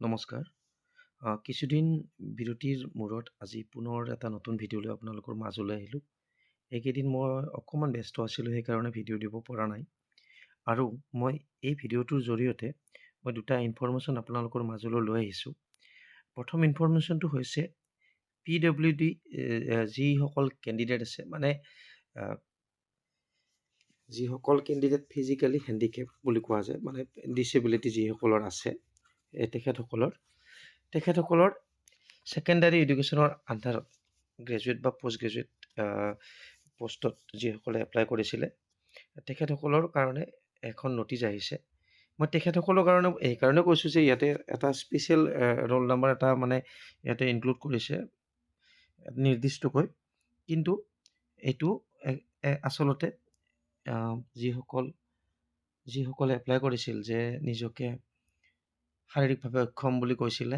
নমস্কাৰ। কিছুদিন বিৰতিৰ মূৰত আজি পুনৰ এটা নতুন ভিডিঅ' লৈ আপোনালোকৰ মাজলৈ আহিলোঁ। এইকেইদিন মই অকণমান ব্যস্ত আছিলোঁ, সেইকাৰণে ভিডিঅ' দিব পৰা নাই। আৰু মই এই ভিডিঅ'টোৰ জৰিয়তে মই দুটা ইনফৰমেশ্যন আপোনালোকৰ মাজলৈ লৈ আহিছোঁ। প্ৰথম ইনফৰমেশ্যনটো হৈছে PWD যিসকল কেণ্ডিডেট আছে, মানে যিসকল কেণ্ডিডেট ফিজিকেলি হেণ্ডিকেপ বুলি কোৱা যায়, মানে ডিচেবিলিটি যিসকলৰ আছে, তেখেতসকলৰ ছেকেণ্ডাৰী এডুকেশ্যনৰ আণ্ডাৰত গ্ৰেজুৱেট বা পষ্ট গ্ৰেজুৱেট পষ্টত যিসকলে এপ্লাই কৰিছিলে, তেখেতসকলৰ কাৰণে এখন নটিচ আহিছে। মই তেখেতসকলৰ কাৰণে এইকাৰণে কৈছোঁ যে ইয়াতে এটা স্পেচিয়েল ৰোল নাম্বাৰ এটা মানে ইয়াতে ইনক্লুড কৰিছে নিৰ্দিষ্টকৈ, কিন্তু এইটো আচলতে যিসকলে এপ্লাই কৰিছিল যে নিজকে শাৰীৰিকভাৱে অক্ষম বুলি কৈছিলে,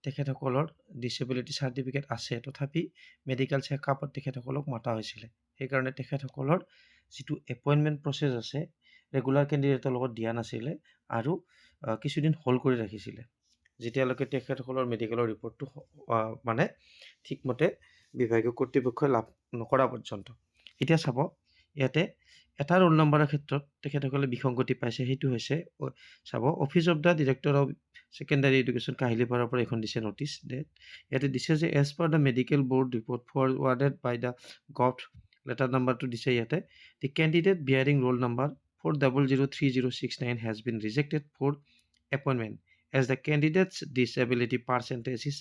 তেখেতসকলৰ ডিচেবিলিটি চাৰ্টিফিকেট আছে, তথাপি মেডিকেল চেকআপত তেখেতসকলক মতা হৈছিলে। সেইকাৰণে তেখেতসকলৰ যিটো এপইণ্টমেণ্ট প্ৰচেছ আছে, ৰেগুলাৰ কেণ্ডিডেটৰ লগত দিয়া নাছিলে আৰু কিছুদিন হোল্ড কৰি ৰাখিছিলে, যেতিয়ালৈকে তেখেতসকলৰ মেডিকেলৰ ৰিপৰ্টটো মানে ঠিকমতে বিভাগীয় কৰ্তৃপক্ষই লাভ নকৰা পৰ্যন্ত। এতিয়া চাব, ইয়াতে এটা ৰোল নম্বৰৰ ক্ষেত্ৰত তেখেতসকলে বিসংগতি পাইছে। সেইটো হৈছে, চাব, office of the director of secondary education কাহিলীপাৰাৰ পৰা এখন দিছে নটিচ। ইয়াতে দিছে যে as per the medical board report forwarded by the gov, letter নাম্বাৰটো দিছে ইয়াতে, the candidate bearing roll number 400306 has been rejected for appointment as the candidate's disability percentage is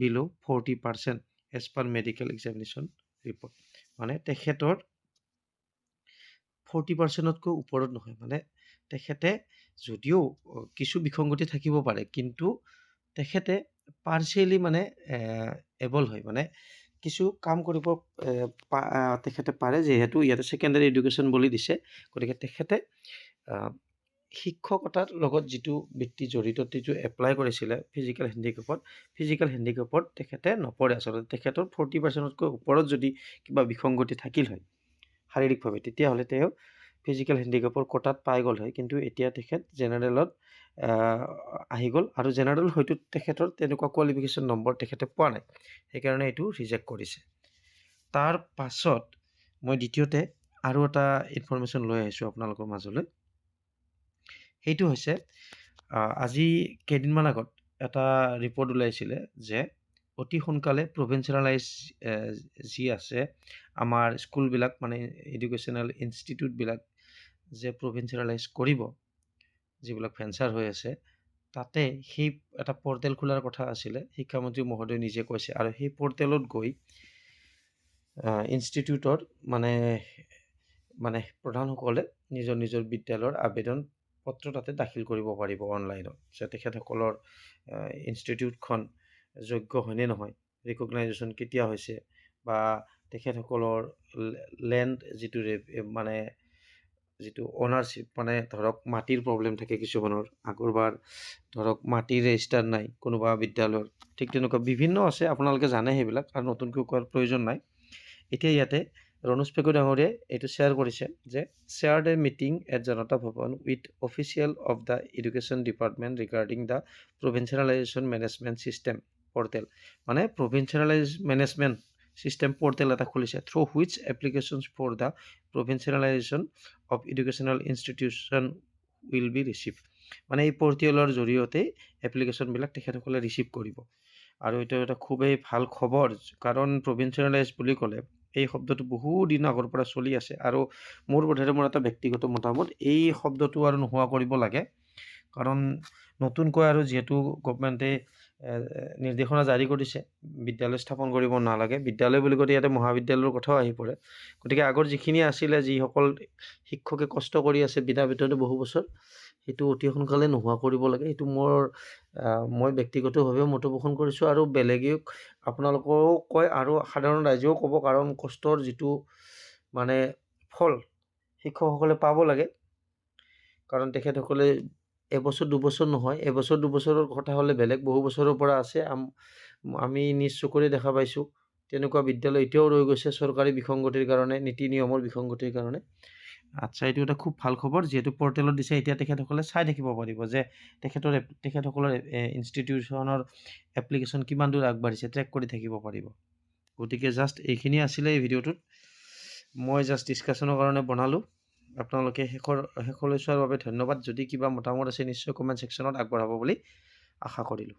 below' 40% as per medical examination report. মানে তেখেতৰ 40%তকৈ ওপৰত নহয়, মানে তেখেতে যদিও কিছু বিসংগতি থাকিব পাৰে, কিন্তু তেখেতে পাৰ্চিয়েলি মানে এবল হয়, মানে কিছু কাম কৰিব তেখেতে পাৰে, যিহেতু ইয়াতে ছেকেণ্ডাৰী এডুকেশ্যন বুলি দিছে। গতিকে তেখেতে শিক্ষকতাৰ লগত যিটো বৃত্তি জড়িত, যিটো এপ্লাই কৰিছিলে ফিজিকেল হেণ্ডিকেপত তেখেতে নপৰে। আচলতে তেখেতৰ 40%তকৈ ওপৰত যদি কিবা বিসংগতি থাকিল হয় শাৰীৰিকভাৱে, তেতিয়াহ'লে তেওঁ ফিজিকেল হেণ্ডিকেপৰ কোটাত পাই গ'ল হয়, কিন্তু এতিয়া তেখেত জেনেৰেলত আহি গ'ল, আৰু জেনেৰেল হয়তো তেখেতৰ তেনেকুৱা কোৱালিফিকেশ্যন নম্বৰ তেখেতে পোৱা নাই, সেইকাৰণে এইটো ৰিজেক্ট কৰিছে। তাৰ পাছত মই দ্বিতীয়তে আৰু এটা ইনফৰমেশ্যন লৈ আহিছোঁ আপোনালোকৰ মাজলৈ। সেইটো হৈছে, আজি কেইদিনমান আগত এটা ৰিপৰ্ট ওলাইছিলে যে অতি সোনকালে প্ৰভিঞ্চিয়েলাইজ যি আছে আমাৰ স্কুলবিলাক, মানে এডুকেশ্যনেল ইনষ্টিটিউটবিলাক যে প্ৰভিঞ্চিয়েলাইজ কৰিব, যিবিলাক ভেঞ্চাৰ হৈ আছে, তাতে সেই এটা পৰ্টেল খোলাৰ কথা আছিলে, শিক্ষামন্ত্ৰী মহোদয় নিজে কৈছে। আৰু সেই পৰ্টেলত গৈ ইনষ্টিটিউটৰ মানে প্ৰধানসকলে নিজৰ বিদ্যালয়ৰ আবেদন পত্ৰ তাতে দাখিল কৰিব পাৰিব অনলাইনত, যে তেখেতসকলৰ ইনষ্টিটিউটখন যোগ্য হয়নে নহয়, ৰিকগনাইজেশ্যন কেতিয়া হৈছে, বা তেখেতসকলৰ লেণ্ড যিটো অ'নাৰশ্বিপ, মানে ধৰক মাটিৰ প্ৰব্লেম থাকে কিছুমানৰ, আগৰবাৰ ধৰক মাটিৰ ৰেজিষ্টাৰ নাই কোনোবা বিদ্যালয়ৰ, ঠিক তেনেকুৱা বিভিন্ন আছে, আপোনালোকে জানে সেইবিলাক, আৰু নতুনকৈ কোৱাৰ প্ৰয়োজন নাই। এতিয়া ইয়াতে ৰণোজ পেগু ডাঙৰীয়াই এইটো শ্বেয়াৰ কৰিছে যে shared a meeting at Janata Bhavan with official of the education department regarding the provincialisation management system portal, মানে প্ৰভিঞ্চিয়েলাইজ মেনেজমেণ্ট ছিষ্টেম পৰ্টেল এটা খুলিছে, through which applications for the provincialisation of educational institution will be received. মানে এই পৰ্টেলৰ জৰিয়তে এপ্লিকেশ্যনবিলাক তেখেতসকলে receive কৰিব। আৰু এইটো এটা খুবেই ভাল খবৰ, কাৰণ প্ৰভিঞ্চিয়েলাইজ বুলি ক'লে এই শব্দটো বহুদিন আগৰ পৰা চলি আছে, আৰু মোৰ বোধেৰে মোৰ এটা ব্যক্তিগত মতামত, এই শব্দটো আৰু নোহোৱা কৰিব লাগে, কাৰণ নতুনকৈ আৰু যিহেতু গভমেণ্টে নিৰ্দেশনা জাৰি কৰিছে বিদ্যালয় স্থাপন কৰিব নালাগে, বিদ্যালয় বুলি কওঁতে ইয়াতে মহাবিদ্যালয়ৰ কথাও আহি পৰে। গতিকে আগৰ যিখিনি আছিলে, যিসকল শিক্ষকে কষ্ট কৰি আছে বিনা বেতনে বহু বছৰ, সেইটো অতি সোনকালে নোহোৱা কৰিব লাগে। এইটো মই ব্যক্তিগতভাৱে মত পোষণ কৰিছোঁ, আৰু বেলেগেও আপোনালোকেও কয়, আৰু সাধাৰণ ৰাইজেও ক'ব, কাৰণ কষ্টৰ যিটো মানে ফল শিক্ষকসকলে পাব লাগে, কাৰণ তেখেতসকলে এবছৰ দুবছৰ নহয়, এবছৰ দুবছৰৰ কথা হ'লে বেলেগ, বহু বছৰৰ পৰা আছে। আমি নিজ চকুৰে দেখা পাইছোঁ তেনেকুৱা বিদ্যালয় এতিয়াও ৰৈ গৈছে চৰকাৰী বিসংগতিৰ কাৰণে, নীতি নিয়মৰ বিসংগতিৰ কাৰণে। আচ্ছা, এইটো এটা খুব ভাল খবৰ। যিহেতু পৰ্টেলত দিছে, এতিয়া তেখেতসকলে চাই থাকিব পাৰিব যে তেখেতসকলৰ ইনষ্টিটিউচনৰ এপ্লিকেশ্যন কিমান দূৰ আগবাঢ়িছে ট্ৰেক কৰি থাকিব পাৰিব। গতিকে জাষ্ট এইখিনি আছিলে এই ভিডিঅ'টোত। মই জাষ্ট ডিছকাশ্যনৰ কাৰণে বনালোঁ। আপোনালোকে শেষলৈ চোৱাৰ বাবে ধন্যবাদ। যদি কিবা মতামত আছে নিশ্চয় কমেণ্ট ছেকশ্যনত আগবঢ়াব বুলি আশা কৰিলোঁ।